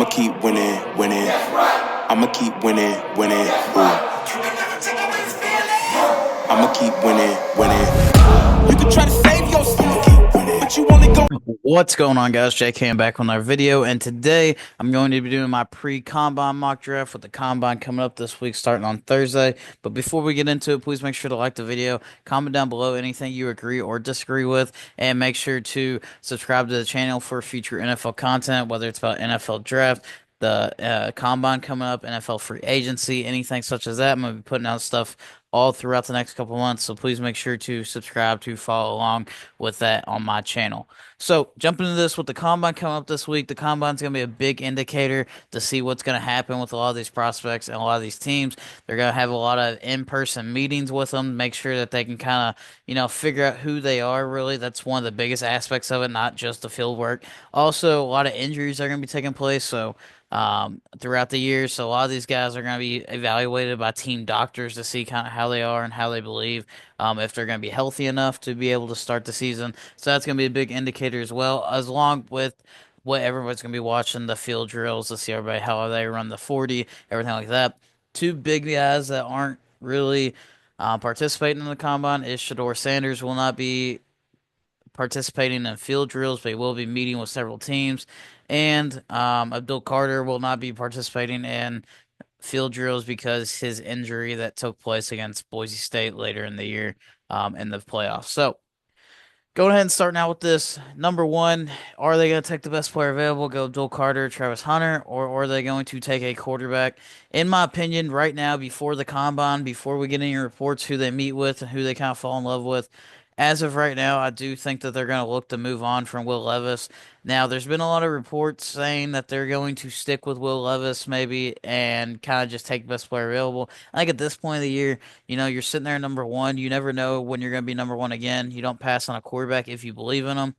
I'ma keep winning, winning. I'ma keep winning, winning. Ooh. I'ma keep winning, winning. You can try to save yourself, I'ma keep winning, but you only go. What's going on, guys? JK back with another video, and today I'm going to be doing my pre-combine mock draft with the combine coming up this week starting on Thursday. But before we get into it, please make sure to like the video, comment down below anything you agree or disagree with, and make sure to subscribe to the channel for future NFL content, whether it's about NFL draft, the combine coming up, NFL free agency, anything such as that. I'm going to be putting out stuff all throughout the next couple months, so please make sure to subscribe to follow along with that on my channel. So, jumping into this with the combine coming up this week, the combine's going to be a big indicator to see what's going to happen with a lot of these prospects and a lot of these teams. They're going to have a lot of in-person meetings with them, make sure that they can kind of, figure out who they are really. That's one of the biggest aspects of it, not just the field work. Also, a lot of injuries are going to be taking place, so throughout the year. So a lot of these guys are going to be evaluated by team doctors to see kind of how they are and how they believe, if they're going to be healthy enough to be able to start the season. So that's going to be a big indicator as well, as long with what everybody's going to be watching the field drills to see everybody how they run the 40, everything like that. Two big guys that aren't really participating in the combine is Shador Sanders will not be participating in field drills, but he will be meeting with several teams. And Abdul Carter will not be participating in field drills because his injury that took place against Boise State later in the year in the playoffs. So, going ahead and starting out with this. Number one, are they going to take the best player available, go Abdul Carter, Travis Hunter, or are they going to take a quarterback? In my opinion, right now, before the combine, before we get any reports who they meet with and who they kind of fall in love with, as of right now, I do think that they're going to look to move on from Will Levis. Now, there's been a lot of reports saying that they're going to stick with Will Levis maybe and kind of just take best player available. I think at this point of the year, you're sitting there number one. You never know when you're going to be number one again. You don't pass on a quarterback if you believe in them.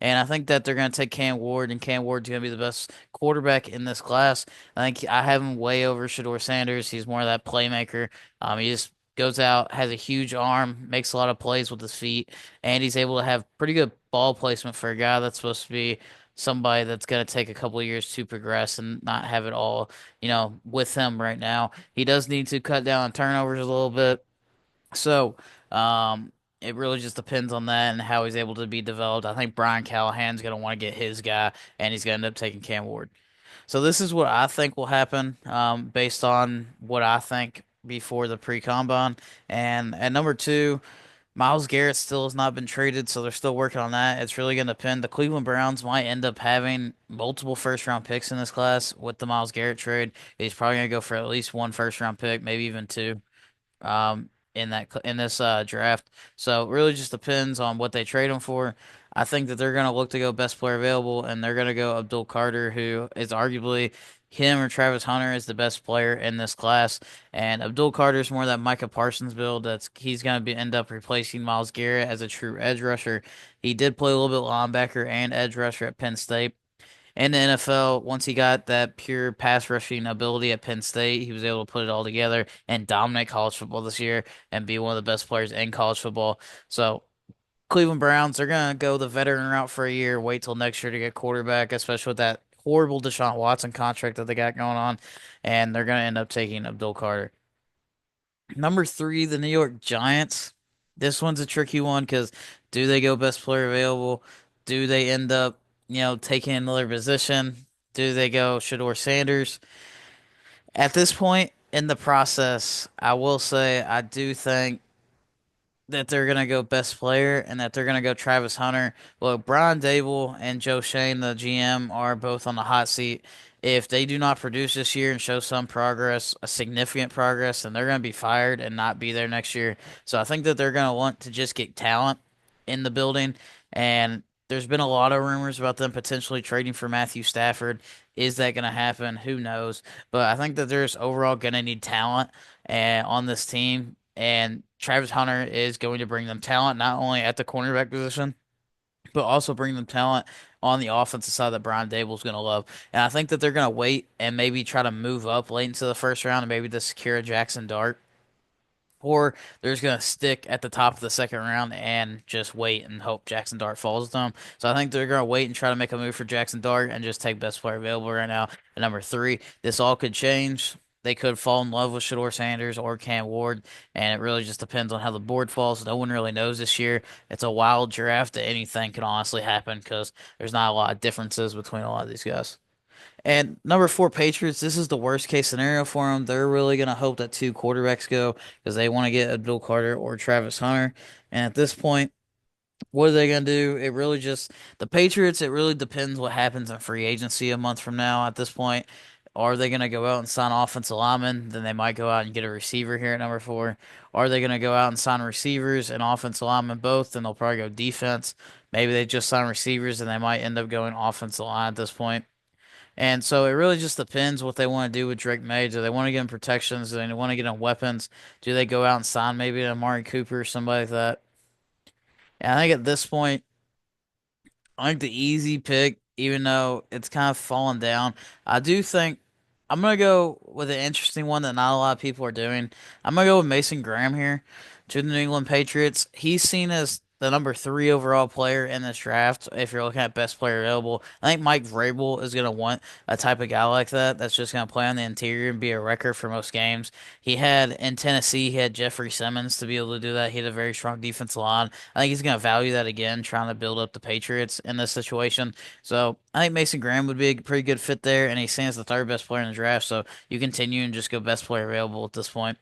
And I think that they're going to take Cam Ward, and Cam Ward's going to be the best quarterback in this class. I think I have him way over Shador Sanders. He's more of that playmaker. He just goes out, has a huge arm, makes a lot of plays with his feet, and he's able to have pretty good ball placement for a guy that's supposed to be somebody that's going to take a couple of years to progress and not have it all, with him right now. He does need to cut down on turnovers a little bit. So, it really just depends on that and how he's able to be developed. I think Brian Callahan's going to want to get his guy, and he's going to end up taking Cam Ward. So this is what I think will happen, based on what I think before the pre-combine. And at number two, Myles Garrett still has not been traded, so they're still working on that. It's really going to depend. The Cleveland Browns might end up having multiple first-round picks in this class with the Myles Garrett trade. He's probably going to go for at least one first-round pick, maybe even two. In this draft. So it really just depends on what they trade him for. I think that they're going to look to go best player available, and they're going to go Abdul Carter, who is arguably him or Travis Hunter is the best player in this class. And Abdul Carter is more that Micah Parsons build. He's going to be end up replacing Myles Garrett as a true edge rusher. He did play a little bit linebacker and edge rusher at Penn State. In the NFL, once he got that pure pass rushing ability at Penn State, he was able to put it all together and dominate college football this year and be one of the best players in college football. So, Cleveland Browns, they're going to go the veteran route for a year, wait till next year to get quarterback, especially with that horrible Deshaun Watson contract that they got going on. And they're going to end up taking Abdul Carter. Number three, the New York Giants. This one's a tricky one because do they go best player available? Do they end up, taking another position? Do they go Shador Sanders? At this point in the process, I will say I do think that they're gonna go best player and that they're gonna go Travis Hunter. Well, Brian Dable and Joe Shane, the GM, are both on the hot seat. If they do not produce this year and show some progress, a significant progress, then they're gonna be fired and not be there next year. So I think that they're gonna want to just get talent in the building. And there's been a lot of rumors about them potentially trading for Matthew Stafford. Is that gonna happen? Who knows? But I think that there's overall gonna need talent on this team, and Travis Hunter is going to bring them talent not only at the cornerback position, but also bring them talent on the offensive side that Brian Dable's going to love. And I think that they're going to wait and maybe try to move up late into the first round and maybe to secure a Jackson Dart. or they're just gonna stick at the top of the second round and just wait and hope Jackson Dart falls to them. So I think they're gonna wait and try to make a move for Jackson Dart and just take best player available right now at number three. This all could change. They could fall in love with Shador Sanders or Cam Ward, and it really just depends on how the board falls. No one really knows this year. It's a wild draft that anything can honestly happen because there's not a lot of differences between a lot of these guys. And number four, Patriots. This is the worst case scenario for them. They're really gonna hope that two quarterbacks go because they want to get Abdul Carter or Travis Hunter. And at this point, what are they gonna do? It really just the Patriots. It really depends what happens in free agency a month from now. At this point, are they gonna go out and sign offensive linemen? Then they might go out and get a receiver here at number four. Are they gonna go out and sign receivers and offensive linemen both? Then they'll probably go defense. Maybe they just sign receivers and they might end up going offensive line at this point. And so it really just depends what they want to do with Drake May. Do they want to get him protections? Do they want to get him weapons? Do they go out and sign maybe an Amari Cooper or somebody like that? And I think at this point, I think the easy pick, even though it's kind of fallen down, I do think I'm gonna go with an interesting one that not a lot of people are doing. I'm gonna go with Mason Graham here to the New England Patriots. He's seen as the number three overall player in this draft. If you're looking at best player available, I think Mike Vrabel is gonna want a type of guy like that. That's just gonna play on the interior and be a wrecker for most games. He had in Tennessee, he had Jeffrey Simmons to be able to do that. He had a very strong defensive line. I think he's gonna value that again, trying to build up the Patriots in this situation. So I think Mason Graham would be a pretty good fit there, and he stands the third best player in the draft. So you continue and just go best player available at this point.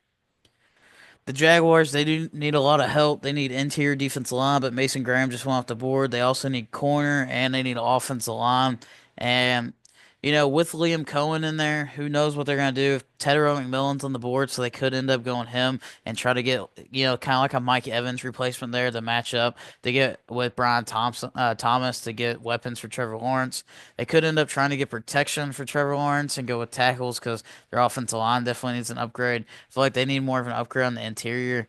The Jaguars, they do need a lot of help. They need interior defensive line, but Mason Graham just went off the board. They also need corner and they need offensive line. And, with Liam Cohen in there, who knows what they're going to do. If Tedero McMillan's on the board, so they could end up going him and try to get, kind of like a Mike Evans replacement there to match up to get with Brian Thomas to get weapons for Trevor Lawrence. They could end up trying to get protection for Trevor Lawrence and go with tackles because their offensive line definitely needs an upgrade. I feel like they need more of an upgrade on the interior.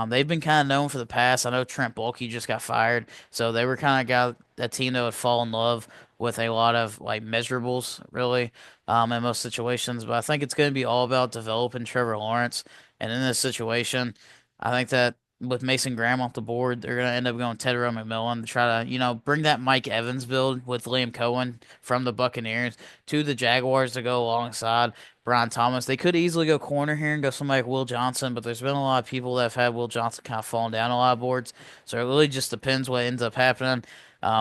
They've been kind of known for the past. I know Trent Baalke just got fired, so they were kind of got a team that would fall in love with a lot of like measurables, really, in most situations. But I think it's going to be all about developing Trevor Lawrence. And in this situation, I think that with Mason Graham off the board, they're going to end up going Tedero McMillan to try to, bring that Mike Evans build with Liam Cohen from the Buccaneers to the Jaguars to go alongside Brian Thomas. They could easily go corner here and go somebody like Will Johnson, but there's been a lot of people that have had Will Johnson kind of falling down a lot of boards. So it really just depends what ends up happening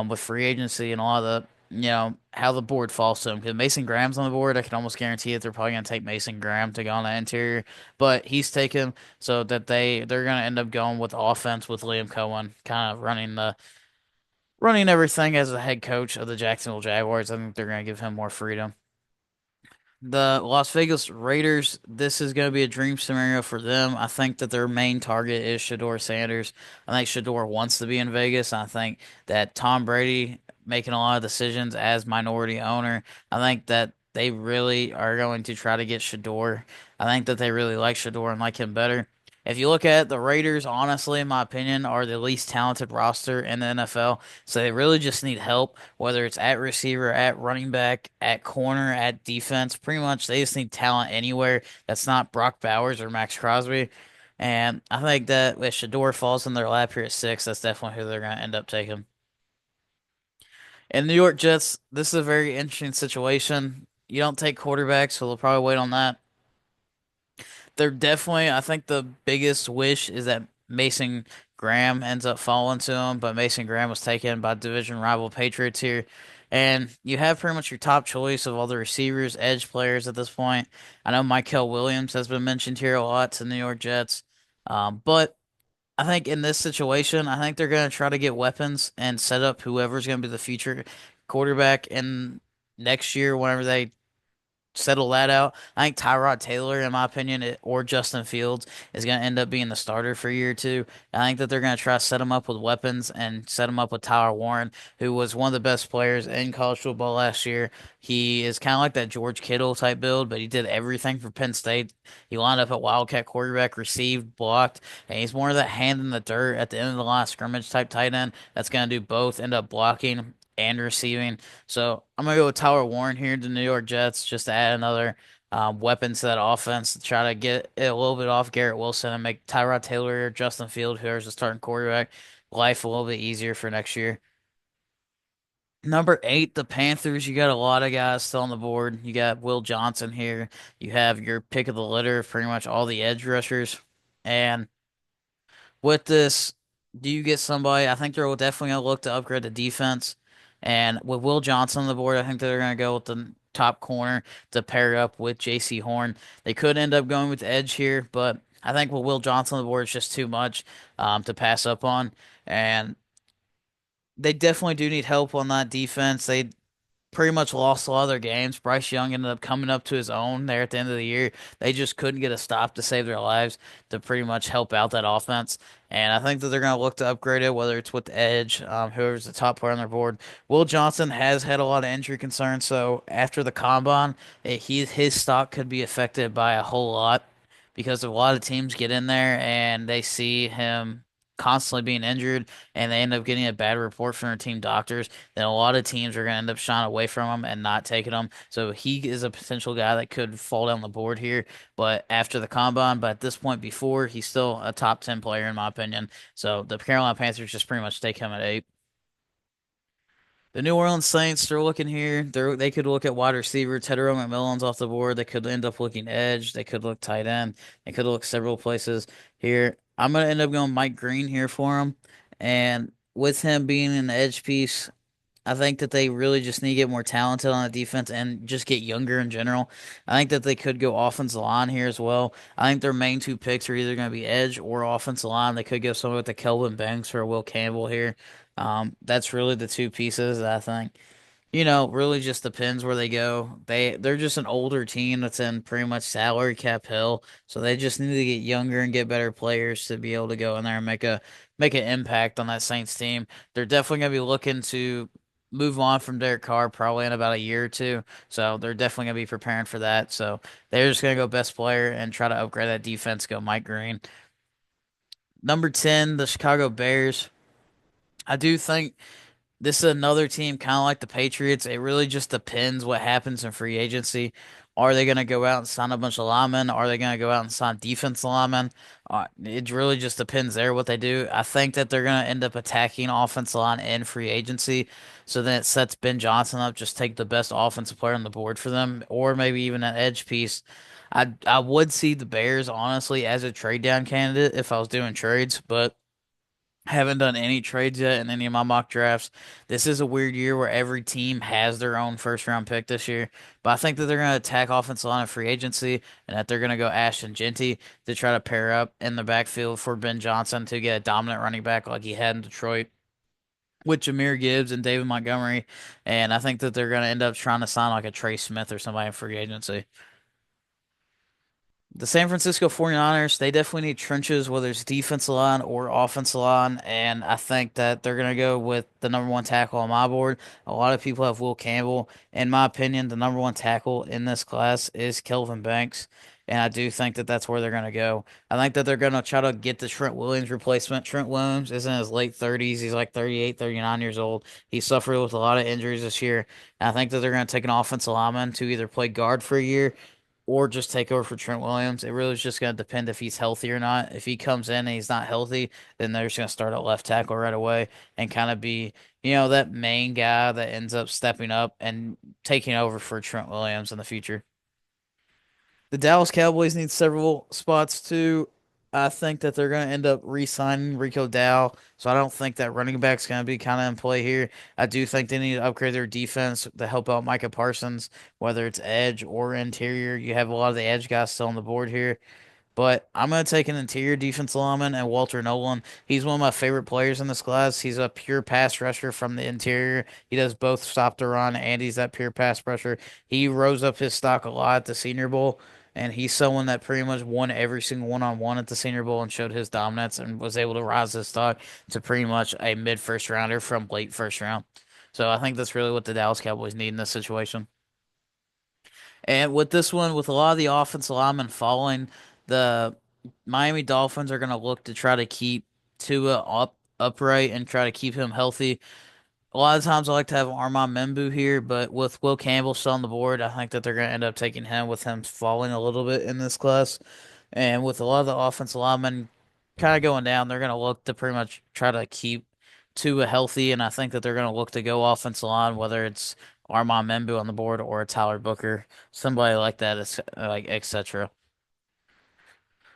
with free agency and a lot of the how the board falls to him. Because Mason Graham's on the board, I can almost guarantee that they're probably going to take Mason Graham to go on the interior. But he's taken so that they're going to end up going with offense with Liam Cohen, kind of running everything as a head coach of the Jacksonville Jaguars. I think they're going to give him more freedom. The Las Vegas Raiders, this is going to be a dream scenario for them. I think that their main target is Shador Sanders. I think Shador wants to be in Vegas. I think that Tom Brady making a lot of decisions as minority owner. I think that they really are going to try to get Shador. I think that they really like Shador and like him better. If you look at it, the Raiders, honestly, in my opinion, are the least talented roster in the NFL. So they really just need help, whether it's at receiver, at running back, at corner, at defense. Pretty much, they just need talent anywhere that's not Brock Bowers or Max Crosby. And I think that if Shador falls in their lap here at six, that's definitely who they're going to end up taking. And New York Jets, this is a very interesting situation. You don't take quarterbacks, so they'll probably wait on that. They're definitely, I think the biggest wish is that Mason Graham ends up falling to him, but Mason Graham was taken by division rival Patriots here. And you have pretty much your top choice of all the receivers, edge players at this point. I know Michael Williams has been mentioned here a lot to the New York Jets. But I think in this situation, I think they're going to try to get weapons and set up whoever's going to be the future quarterback in next year whenever they settle that out. I think Tyrod Taylor, in my opinion, or Justin Fields is going to end up being the starter for a year or two. I think that they're going to try to set him up with weapons and set him up with Tyler Warren, who was one of the best players in college football last year. He is kind of like that George Kittle type build, but he did everything for Penn State. He lined up at Wildcat quarterback, received, blocked, and he's more of that hand in the dirt at the end of the line scrimmage type tight end that's going to do both, end up blocking and receiving. So I'm gonna go with Tyler Warren here to the New York Jets just to add another weapons to that offense to try to get it a little bit off Garrett Wilson and make Tyrod Taylor or Justin Field, whoever's the starting quarterback, life a little bit easier for next year. Number eight, the Panthers. You got a lot of guys still on the board. You got Will Johnson here. You have your pick of the litter, pretty much all the edge rushers. And with this, do you get somebody? I think they're definitely going to look to upgrade the defense. And with Will Johnson on the board, I think they're going to go with the top corner to pair up with J.C. Horn. They could end up going with edge here, but I think with Will Johnson on the board, it's just too much to pass up on. And they definitely do need help on that defense. They pretty much lost a lot of their games. Bryce Young ended up coming up to his own there at the end of the year. They just couldn't get a stop to save their lives to pretty much help out that offense. And I think that they're going to look to upgrade it, whether it's with the edge, whoever's the top player on their board. Will Johnson has had a lot of injury concerns, so after the combine, his stock could be affected by a whole lot because a lot of teams get in there and they see him constantly being injured and they end up getting a bad report from their team doctors, then a lot of teams are going to end up shying away from him and not taking him. So he is a potential guy that could fall down the board here, but after the combine, but at this point before, he's still a top 10 player in my opinion. So the Carolina Panthers just pretty much take him at 8. The New Orleans Saints, they're looking here. They could look at wide receiver. Tedero McMillan's off the board. They could end up looking edge. They could look tight end. They could look several places here. I'm gonna end up going Mike Green here for him, and with him being an edge piece, I think that they really just need to get more talented on the defense and just get younger in general. I think that they could go offensive line here as well. I think their main two picks are either going to be edge or offensive line. They could go somewhere with the Kelvin Banks or Will Campbell here. That's really the two pieces that I think. Really just depends where they go. They're just an older team that's in pretty much salary cap hell, so they just need to get younger and get better players to be able to go in there and make an impact on that Saints team. They're definitely gonna be looking to move on from Derek Carr probably in about a year or two, so they're definitely gonna be preparing for that. So they're just gonna go best player and try to upgrade that defense. Go Mike Green. Number 10, the Chicago Bears. I do think. This is another team kind of like the Patriots. It really just depends what happens in free agency. Are they going to go out and sign a bunch of linemen? Are they going to go out and sign defense linemen? It really just depends there what they do. I think that they're going to end up attacking offensive line in free agency. So then it sets Ben Johnson up, just take the best offensive player on the board for them, or maybe even an edge piece. I would see the Bears honestly as a trade down candidate if I was doing trades, but haven't done any trades yet in any of my mock drafts. This is a weird year where every team has their own first round pick this year. But I think that they're going to attack offensive line and free agency and that they're going to go Ashton Jeanty to try to pair up in the backfield for Ben Johnson to get a dominant running back like he had in Detroit with Jahmyr Gibbs and David Montgomery. And I think that they're going to end up trying to sign like a Trey Smith or somebody in free agency. The San Francisco 49ers, they definitely need trenches, whether it's defensive line or offensive line. And I think that they're going to go with the number one tackle on my board. A lot of people have Will Campbell. In my opinion, the number one tackle in this class is Kelvin Banks. And I do think that that's where they're going to go. I think that they're going to try to get the Trent Williams replacement. Trent Williams is in his late 30s. He's like 38, 39 years old. He suffered with a lot of injuries this year. And I think that they're going to take an offensive lineman to either play guard for a year or just take over for Trent Williams. It really is just going to depend if he's healthy or not. If he comes in and he's not healthy, then they're just going to start at left tackle right away and kind of be, that main guy that ends up stepping up and taking over for Trent Williams in the future. The Dallas Cowboys need several spots too. I think that they're going to end up re-signing Rico Dow, so I don't think that running back's going to be kind of in play here. I do think they need to upgrade their defense to help out Micah Parsons, whether it's edge or interior. You have a lot of the edge guys still on the board here. But I'm going to take an interior defense lineman and Walter Nolan. He's one of my favorite players in this class. He's a pure pass rusher from the interior. He does both stop the run and he's that pure pass rusher. He rose up his stock a lot at the Senior Bowl, and he's someone that pretty much won every single one-on-one at the Senior Bowl and showed his dominance and was able to rise his stock to pretty much a mid-first rounder from late first round. So I think that's really what the Dallas Cowboys need in this situation. And with this one, with a lot of the offensive linemen falling, the Miami Dolphins are going to look to try to keep Tua upright and try to keep him healthy. A lot of times I like to have Armand Membu here, but with Will Campbell still on the board, I think that they're going to end up taking him with him falling a little bit in this class. And with a lot of the offensive linemen kind of going down, they're going to look to pretty much try to keep Tua healthy. And I think that they're going to look to go offensive line, whether it's Armand Membu on the board or a Tyler Booker, somebody like that, like etc.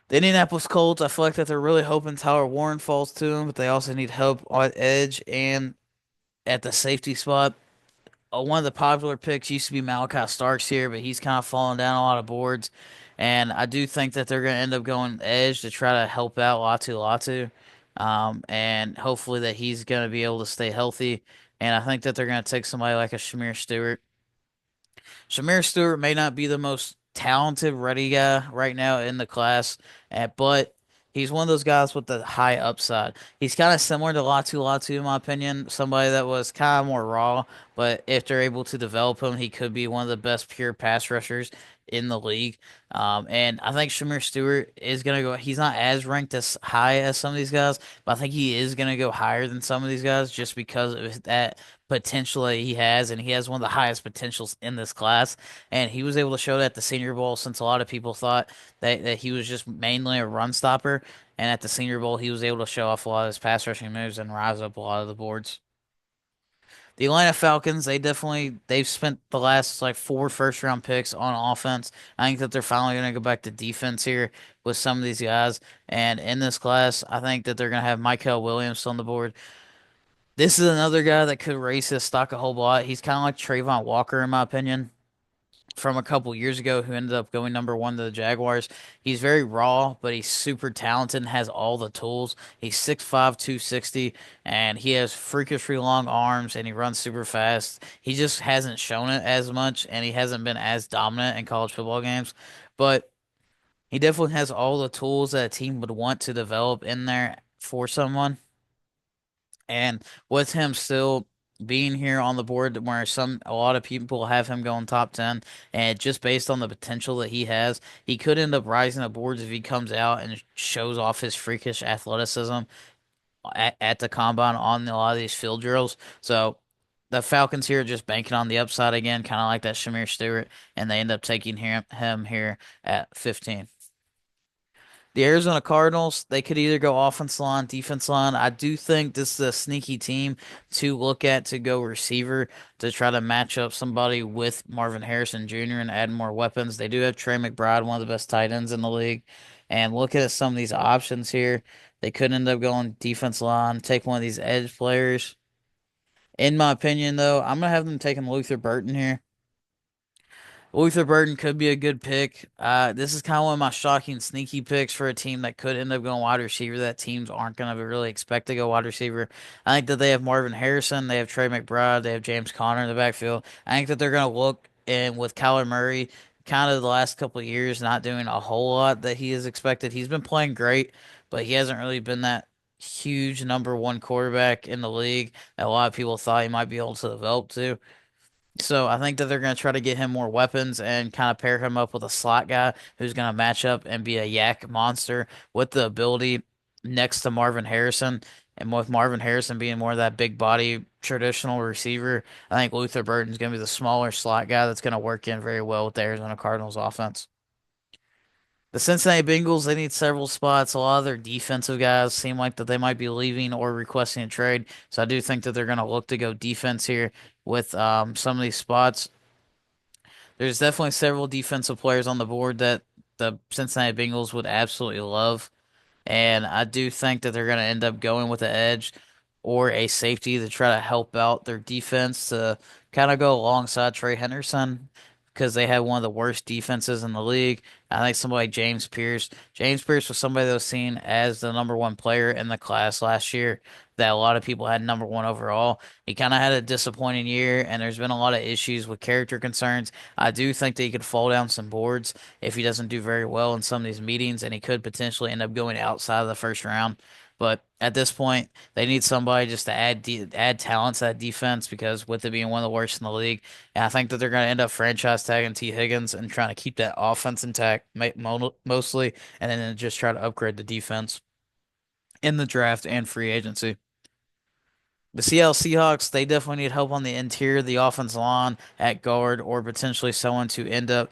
The Indianapolis Colts, I feel like that they're really hoping Tyler Warren falls to them, but they also need help on edge and at the safety spot. One of the popular picks used to be Malachi Starks here, but he's kind of fallen down a lot of boards. And I do think that they're going to end up going edge to try to help out Latu Latu. And hopefully that he's going to be able to stay healthy. And I think that they're going to take somebody like a Shamir Stewart. Shamir Stewart may not be the most talented ready guy right now in the class, but he's one of those guys with the high upside. He's kind of similar to Latu Latu, in my opinion, somebody that was kind of more raw, but if they're able to develop him, he could be one of the best pure pass rushers in the league. And I think Shamir Stewart is going to go, he's not as ranked as high as some of these guys, but I think he is going to go higher than some of these guys just because of that potential that he has, and he has one of the highest potentials in this class. And he was able to show that at the Senior Bowl, since a lot of people thought that he was just mainly a run stopper. And at the Senior Bowl, he was able to show off a lot of his pass rushing moves and rise up a lot of the boards. The Atlanta Falcons, they've spent the last like four first round picks on offense. I think that they're finally going to go back to defense here with some of these guys. And in this class, I think that they're going to have Michael Williams on the board. This is another guy that could raise his stock a whole lot. He's kind of like Trayvon Walker, in my opinion, from a couple years ago, who ended up going number one to the Jaguars. He's very raw, but he's super talented and has all the tools. He's 6'5", 260, and he has freakishly long arms, and he runs super fast. He just hasn't shown it as much, and he hasn't been as dominant in college football games. But he definitely has all the tools that a team would want to develop in there for someone. And with him still being here on the board, where a lot of people have him going top 10, and just based on the potential that he has, he could end up rising the boards if he comes out and shows off his freakish athleticism at the combine on a lot of these field drills. So the Falcons here are just banking on the upside again, kind of like that Shamir Stewart, and they end up taking him here at 15. The Arizona Cardinals, they could either go offense line, defense line. I do think this is a sneaky team to look at to go receiver to try to match up somebody with Marvin Harrison Jr. and add more weapons. They do have Trey McBride, one of the best tight ends in the league. And look at some of these options here. They could end up going defense line, take one of these edge players. In my opinion, though, I'm going to have them taking Luther Burton here. Luther Burton could be a good pick. This is kind of one of my shocking, sneaky picks for a team that could end up going wide receiver that teams aren't going to really expect to go wide receiver. I think that they have Marvin Harrison, they have Trey McBride, they have James Conner in the backfield. I think that they're going to look and with Kyler Murray, kind of the last couple of years not doing a whole lot that he is expected. He's been playing great, but he hasn't really been that huge number one quarterback in the league that a lot of people thought he might be able to develop to. So I think that they're going to try to get him more weapons and kind of pair him up with a slot guy who's going to match up and be a yak monster with the ability next to Marvin Harrison. And with Marvin Harrison being more of that big body traditional receiver, I think Luther Burton's going to be the smaller slot guy that's going to work in very well with the Arizona Cardinals offense. The Cincinnati Bengals, they need several spots. A lot of their defensive guys seem like that they might be leaving or requesting a trade. So I do think that they're going to look to go defense here with some of these spots. There's definitely several defensive players on the board that the Cincinnati Bengals would absolutely love. And I do think that they're going to end up going with an edge or a safety to try to help out their defense to kind of go alongside Trey Henderson because they have one of the worst defenses in the league. I think somebody like James Pierce. James Pierce was somebody that was seen as the number one player in the class last year that a lot of people had number one overall. He kind of had a disappointing year, and there's been a lot of issues with character concerns. I do think that he could fall down some boards if he doesn't do very well in some of these meetings, and he could potentially end up going outside of the first round. But at this point, they need somebody just to add talent to that defense because with it being one of the worst in the league, and I think that they're going to end up franchise tagging T. Higgins and trying to keep that offense intact mostly, and then just try to upgrade the defense in the draft and free agency. The Seattle Seahawks, they definitely need help on the interior of the offensive line at guard, or potentially someone to end up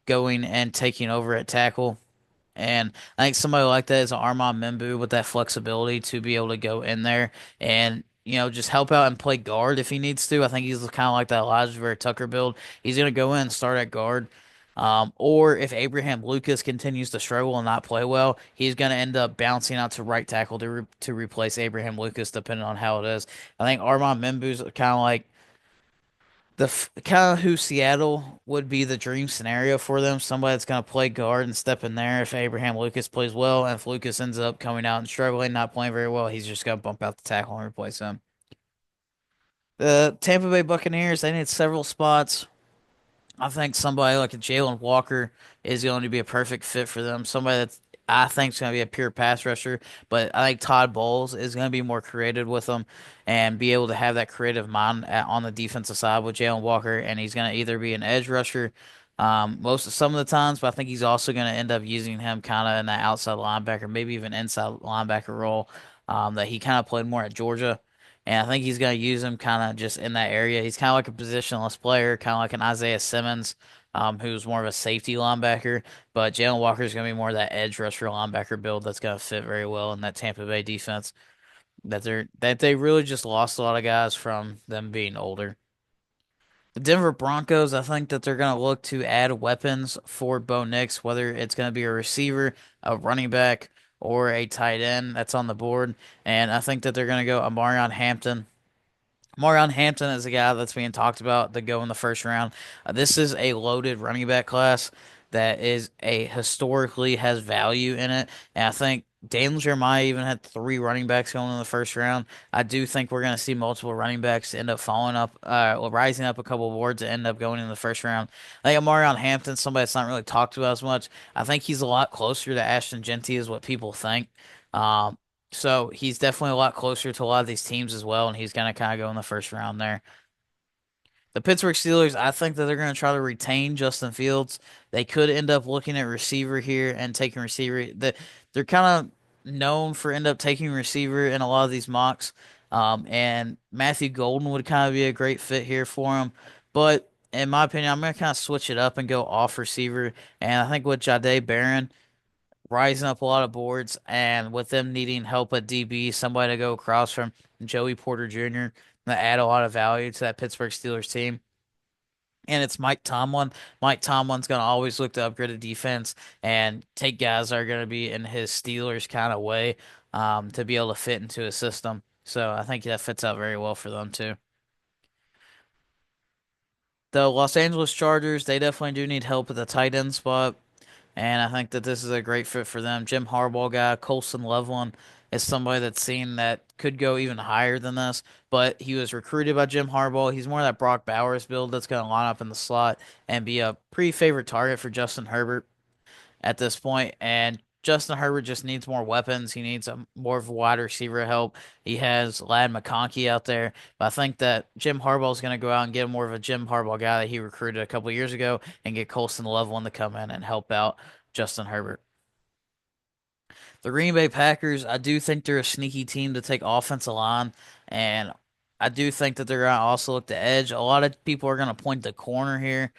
going and taking over at tackle. And I think somebody like that is Armand Membu with that flexibility to be able to go in there and, just help out and play guard if he needs to. I think he's kind of like that Elijah Vera Tucker build. He's going to go in and start at guard. Or if Abraham Lucas continues to struggle and not play well, he's going to end up bouncing out to right tackle to replace Abraham Lucas, depending on how it is. I think Armand Membu's kind of like kind of who Seattle would be the dream scenario for them. Somebody that's going to play guard and step in there if Abraham Lucas plays well. And if Lucas ends up coming out and struggling, not playing very well, he's just going to bump out the tackle and replace him. The Tampa Bay Buccaneers, they need several spots. I think somebody like a Jalen Walker is going to be a perfect fit for them. Somebody that I think is going to be a pure pass rusher, but I think Todd Bowles is going to be more creative with them and be able to have that creative mind on the defensive side with Jalen Walker, and he's going to either be an edge rusher most of some of the times, but I think he's also going to end up using him kind of in that outside linebacker, maybe even inside linebacker role that he kind of played more at Georgia. And I think he's going to use him kind of just in that area. He's kind of like a positionless player, kind of like an Isaiah Simmons, who's more of a safety linebacker. But Jalen Walker is going to be more of that edge rusher linebacker build that's going to fit very well in that Tampa Bay defense. That they really just lost a lot of guys from them being older. The Denver Broncos, I think that they're going to look to add weapons for Bo Nix, whether it's going to be a receiver, a running back, or a tight end that's on the board. And I think that they're going to go Amarion Hampton. Marion Hampton is a guy that's being talked about to go in the first round. This is a loaded running back class that is a historically has value in it, and I think Daniel Jeremiah even had three running backs going in the first round. I do think we're going to see multiple running backs end up falling up, rising up a couple of boards and end up going in the first round. I think Marion Hampton, somebody that's not really talked about as much. I think he's a lot closer to Ashton Genty is what people think. Um, so he's definitely a lot closer to a lot of these teams as well, and he's going to kind of go in the first round there. The Pittsburgh Steelers, I think that they're going to try to retain Justin Fields. They could end up looking at receiver here and taking receiver. They're kind of known for end up taking receiver in a lot of these mocks. And Matthew Golden would kind of be a great fit here for him. But in my opinion, I'm going to kind of switch it up and go off receiver. And I think with Jahdae Barron rising up a lot of boards, and with them needing help at DB, somebody to go across from Joey Porter Jr. that add a lot of value to that Pittsburgh Steelers team. And it's Mike Tomlin. Mike Tomlin's going to always look to upgrade the defense and take guys that are going to be in his Steelers kind of way to be able to fit into his system. So I think that fits out very well for them too. The Los Angeles Chargers, they definitely do need help at the tight end spot. And I think that this is a great fit for them. Jim Harbaugh guy, Colson Loveland is somebody that's seen that could go even higher than this, but he was recruited by Jim Harbaugh. He's more of that Brock Bowers build that's going to line up in the slot and be a pretty favorite target for Justin Herbert at this point. And Justin Herbert just needs more weapons. He needs more of a wide receiver help. He has Lad McConkey out there, but I think that Jim Harbaugh is going to go out and get more of a Jim Harbaugh guy that he recruited a couple of years ago and get Colson Loveland to come in and help out Justin Herbert. The Green Bay Packers, I do think they're a sneaky team to take offensive line, and I do think that they're going to also look to edge. A lot of people are going to point the corner here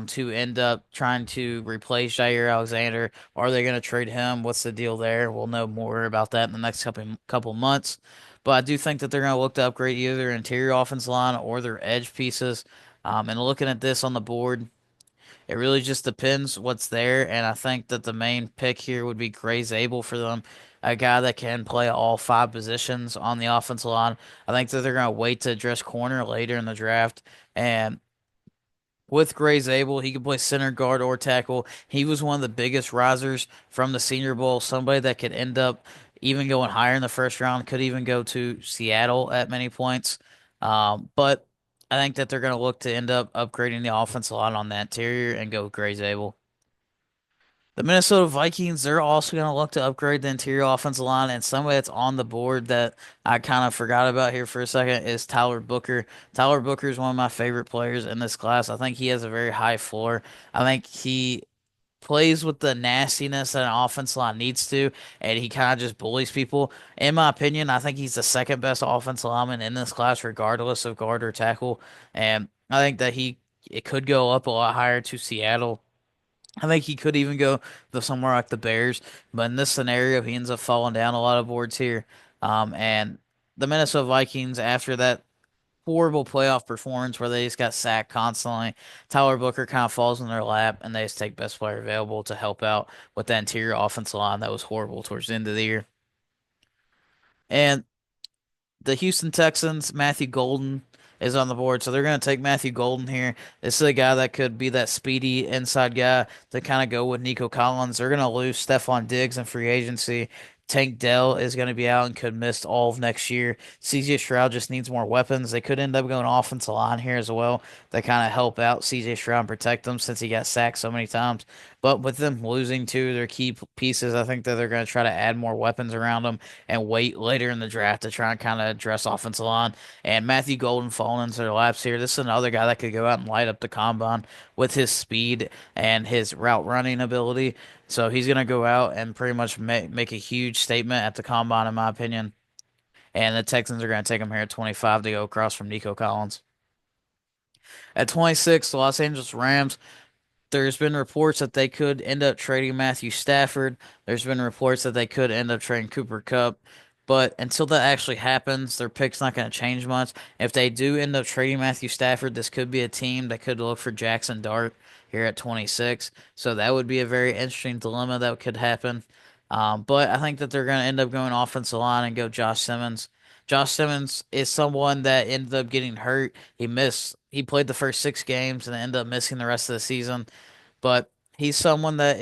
to end up trying to replace Jair Alexander. Are they going to trade him? What's the deal there? We'll know more about that in the next couple months. But I do think that they're going to look to upgrade either their interior offense line or their edge pieces. And looking at this on the board, it really just depends what's there, and I think that the main pick here would be Gray Zabel for them, a guy that can play all five positions on the offensive line. I think that they're going to wait to address corner later in the draft, and with Gray Zabel, he can play center, guard, or tackle. He was one of the biggest risers from the Senior Bowl, somebody that could end up even going higher in the first round, could even go to Seattle at many points. But I think that they're going to look to end up upgrading the offensive line on the interior and go with Gray Zabel. The Minnesota Vikings, they're also going to look to upgrade the interior offensive line, and somebody that's on the board that I kind of forgot about here for a second is Tyler Booker. Tyler Booker is one of my favorite players in this class. I think he has a very high floor. I think he plays with the nastiness that an offensive line needs to, and he kind of just bullies people. In my opinion, I think he's the second best offensive lineman in this class, regardless of guard or tackle. And I think that it could go up a lot higher to Seattle. I think he could even go to somewhere like the Bears, but in this scenario, he ends up falling down a lot of boards here. And the Minnesota Vikings, after that horrible playoff performance where they just got sacked constantly, Tyler Booker kind of falls in their lap, and they just take best player available to help out with the interior offensive line that was horrible towards the end of the year. And the Houston Texans, Matthew Golden is on the board, so they're going to take Matthew Golden here. This is a guy that could be that speedy inside guy to kind of go with Nico Collins. They're going to lose Stephon Diggs in free agency. Tank Dell is going to be out and could miss all of next year. CJ Stroud just needs more weapons. They could end up going offensive line here as well. They kind of help out CJ Stroud and protect them since he got sacked so many times. But with them losing two of their key pieces, I think that they're going to try to add more weapons around them and wait later in the draft to try and kind of address offensive line. And Matthew Golden falling into their laps here. This is another guy that could go out and light up the combine with his speed and his route running ability. So he's going to go out and pretty much make a huge statement at the combine, in my opinion. And the Texans are going to take him here at 25 to go across from Nico Collins. At 26, the Los Angeles Rams. There's been reports that they could end up trading Matthew Stafford. There's been reports that they could end up trading Cooper Kupp. But until that actually happens, their pick's not going to change much. If they do end up trading Matthew Stafford, this could be a team that could look for Jackson Dart here at 26. So that would be a very interesting dilemma that could happen. But I think that they're going to end up going offensive line and go Josh Simmons. Josh Simmons is someone that ended up getting hurt. He played the first 6 games and ended up missing the rest of the season. But he's someone that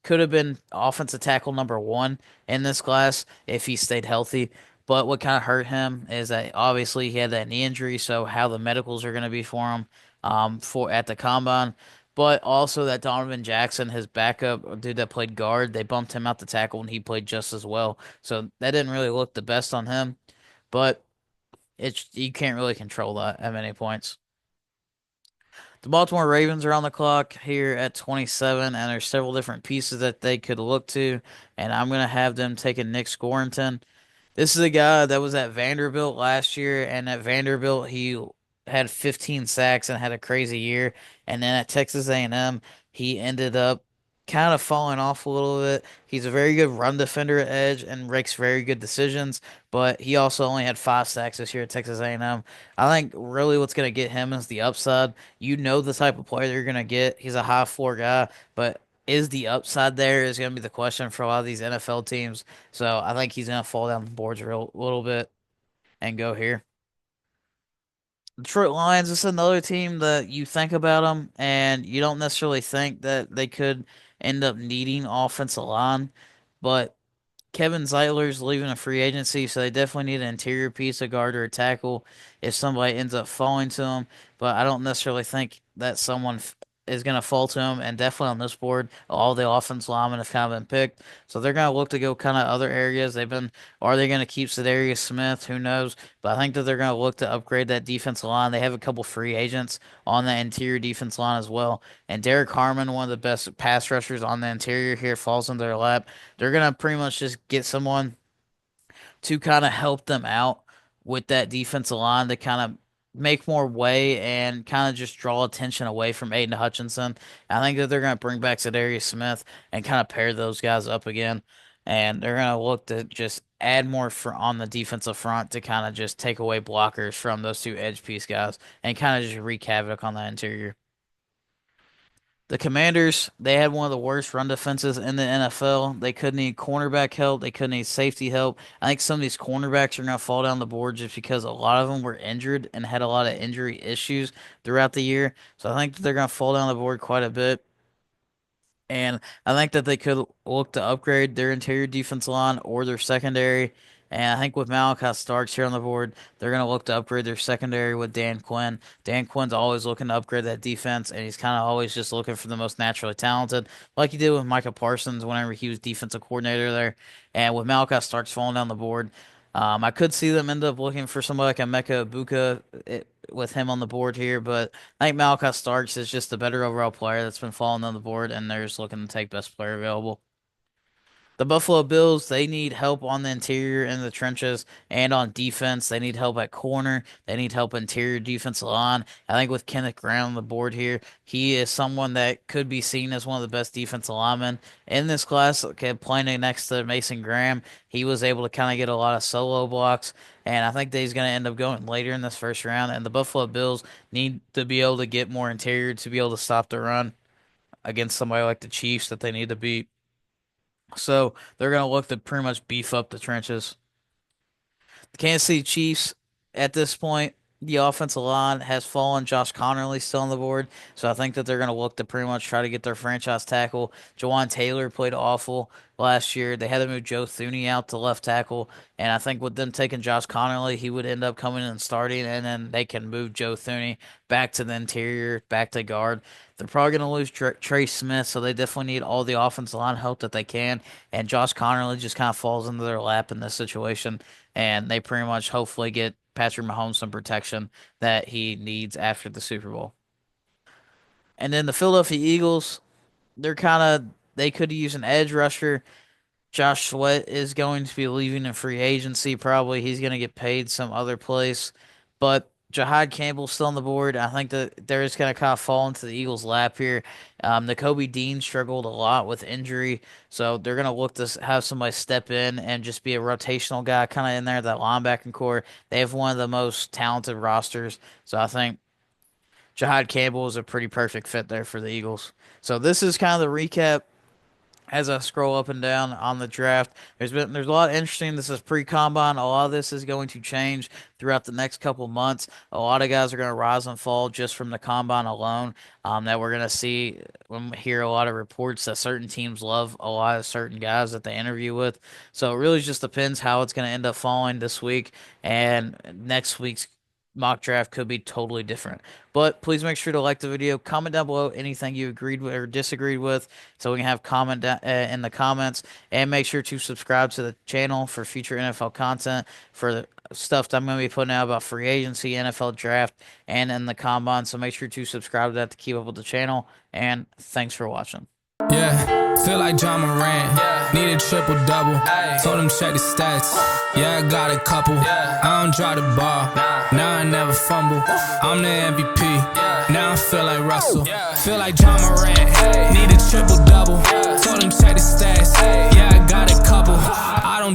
could have been offensive tackle number one in this class if he stayed healthy. But what kind of hurt him is that obviously he had that knee injury, so how the medicals are going to be for him for at the combine. But also that Donovan Jackson, his backup dude that played guard, they bumped him out the tackle and he played just as well. So that didn't really look the best on him. But it's you can't really control that at many points. The Baltimore Ravens are on the clock here at 27, and there's several different pieces that they could look to, and I'm going to have them taking Nick Scorington. This is a guy that was at Vanderbilt last year, and at Vanderbilt he had 15 sacks and had a crazy year. And then at Texas A&M, he ended up kind of falling off a little bit. He's a very good run defender at edge and makes very good decisions, but he also only had 5 sacks this year at Texas A&M. I think really what's going to get him is the upside. You know the type of player you're going to get. He's a high floor guy, but is the upside there is going to be the question for a lot of these NFL teams. So I think he's going to fall down the boards a little bit and go here. Detroit Lions is another team that you think about them and you don't necessarily think that they could end up needing offensive line, but Kevin Zeitler's leaving a free agency, so they definitely need an interior piece, a guard or a tackle if somebody ends up falling to him. But I don't necessarily think that someone is going to fall to him. And definitely on this board, all the offensive linemen have kind of been picked. So they're going to look to go kind of other areas. Are they going to keep Za'Darius Smith? Who knows? But I think that they're going to look to upgrade that defensive line. They have a couple free agents on the interior defense line as well. And Derek Harmon, one of the best pass rushers on the interior here, falls into their lap. They're going to pretty much just get someone to kind of help them out with that defensive line to kind of make more way and kind of just draw attention away from Aiden Hutchinson. I think that they're going to bring back Za'Darius Smith and kind of pair those guys up again. And they're going to look to just add more for on the defensive front to kind of just take away blockers from those two edge piece guys and kind of just wreak havoc on the interior. The Commanders, they had one of the worst run defenses in the NFL. They could need cornerback help. They could need safety help. I think some of these cornerbacks are going to fall down the board just because a lot of them were injured and had a lot of injury issues throughout the year. So I think that they're going to fall down the board quite a bit. And I think that they could look to upgrade their interior defense line or their secondary. And I think with Malachi Starks here on the board, they're going to look to upgrade their secondary with Dan Quinn. Dan Quinn's always looking to upgrade that defense, and he's kind of always just looking for the most naturally talented, like he did with Micah Parsons whenever he was defensive coordinator there. And with Malachi Starks falling down the board, I could see them end up looking for somebody like Emeka Egbuka with him on the board here, but I think Malachi Starks is just the better overall player that's been falling on the board, and they're just looking to take best player available. The Buffalo Bills, they need help on the interior in the trenches and on defense. They need help at corner. They need help interior defensive line. I think with Kenneth Graham on the board here, he is someone that could be seen as one of the best defensive linemen in this class. Okay, playing next to Mason Graham, he was able to kind of get a lot of solo blocks, and I think that he's going to end up going later in this first round. And the Buffalo Bills need to be able to get more interior to be able to stop the run against somebody like the Chiefs that they need to beat. So they're going to look to pretty much beef up the trenches. The Kansas City Chiefs, at this point, the offensive line has fallen. Josh Connerly still on the board. So I think that they're going to look to pretty much try to get their franchise tackle. Jawan Taylor played awful last year. They had to move Joe Thuney out to left tackle. And I think with them taking Josh Connerly, he would end up coming in and starting. And then they can move Joe Thuney back to the interior, back to guard. They're probably going to lose Trey Smith, so they definitely need all the offensive line help that they can. And Josh Connerly just kind of falls into their lap in this situation. And they pretty much hopefully get Patrick Mahomes some protection that he needs after the Super Bowl. And then the Philadelphia Eagles, they could use an edge rusher. Josh Sweat is going to be leaving in free agency probably. He's going to get paid some other place. But Jahad Campbell's still on the board. I think that they're just going to kind of fall into the Eagles' lap here. Nakobe Dean struggled a lot with injury, so they're going to look to have somebody step in and just be a rotational guy kind of in there, that linebacking core. They have one of the most talented rosters, so I think Jahad Campbell is a pretty perfect fit there for the Eagles. So this is kind of the recap as I scroll up and down on the draft. There's a lot of interesting. This is pre-combine. A lot of this is going to change throughout the next couple months. A lot of guys are going to rise and fall just from the combine alone. That we're going to see, hear a lot of reports that certain teams love a lot of certain guys that they interview with. So it really just depends how it's going to end up falling this week, and next week's mock draft could be totally different. But please make sure to like the video, comment down below anything you agreed with or disagreed with, so we can have comment in the comments, and make sure to subscribe to the channel for future NFL content for the stuff that I'm going to be putting out about free agency, NFL draft, and in the combine. So make sure to subscribe to that to keep up with the channel, and thanks for watching. Yeah, feel like John Moran. Need a triple double. Told him check the stats. Yeah, I got a couple. I don't drop the ball. Now I never fumble. I'm the MVP. Now I feel like Russell. Feel like John Moran.